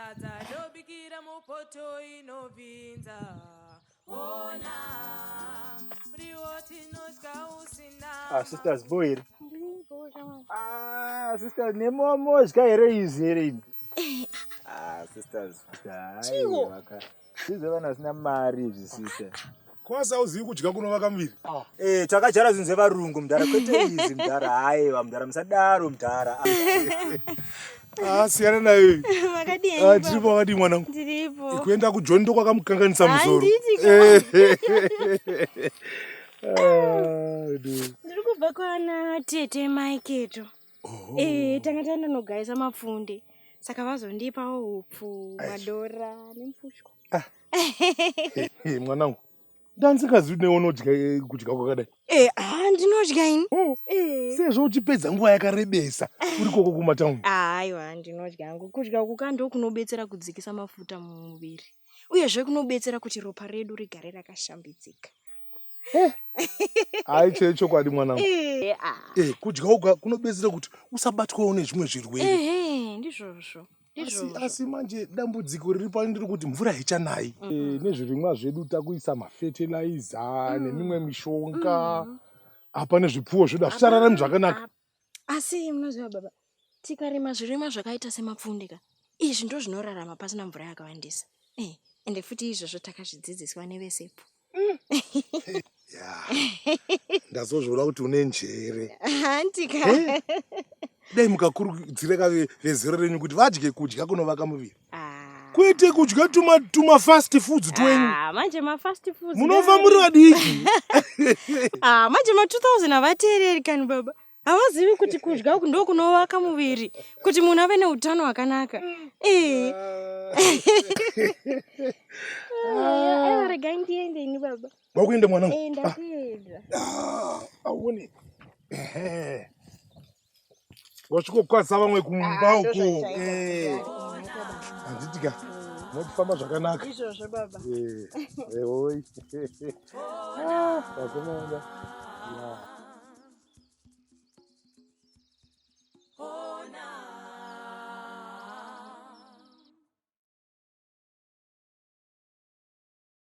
sadza dobikira mupoto inovinza. Ona muriwo tinodya usina. Sisters, boy. Sisters, nemomodya here izi here imi. Sisters. Chiwo. Sizovana vasina mari izvi, sister. Kwasauzivi kudya kunovaka muviri. Takajara zvinhu zvevarungu mudhara, kwete izi mudhara. Haiwa mudhara, musadaro mudhara. Siyana nayo. Makadini. Tiripo wakati mwanangu. Tiripo. Kuenda kuJoni kwakamukanganisa musoro. Ndiri kubva kwana tete maiketo. Tanga tandonogaisa mapfunde. Saka vazondipawo upfu, madora nemfushwa. Mwanangu. Ndanzingazivi neunodya kudya kwakadai. Ndinodya ini. Sezvo uchipedza nguva yakarebesa uri koko kumataundi. Aiwa, ndinodya hangu. Kudya uku ndo kunobetsera kudzikisa mafuta mumuviri. Uyezve kunobetsera kuti ropa redu rigare rakashambidzika. Chee chokwadi mwanangu. Kudya uku kunobetsera kuti usabatwawo nezvimwe zvirwere. Ndizvozvo. Asi manje dambudziko riri pano ndiri kuti mvura haichanayi. Nezvirimwa zvedu takuisa mafertilizer nemimwe mishonga. Hapana zvipfuwo zvedu hazvichararami zvakanaka. Asi munoziva baba, tikarima zvirimwa zvakaita semapfunde ka, izvi ndo zvinorarama pasina mvura yakawandisa. Ende futi izvozvo takazvidzidziswa nevesepo. Ndazozvoda kuti une njere. Handika. Dai mukakurudzira vezero renyu kuti vadye kudya kunovaka muviri. Kwete kudya tuma fast foods twenyu. Manje ma fast foods. Munofa muri vadiki. Manje ma 2000 avateereri kani baba. Havazivi kuti kudya uku ndo kunovaka muviri, kuti munhu ave neutano hwakanaka. Rega ndiende ini baba. Wakuenda mwanangu? Ndakuenda. Aone. Wachikokwasa vamwe kumba uko. Handitika. Motofamba zvakanaka. Izvozvo baba. Oi. Wakomanda.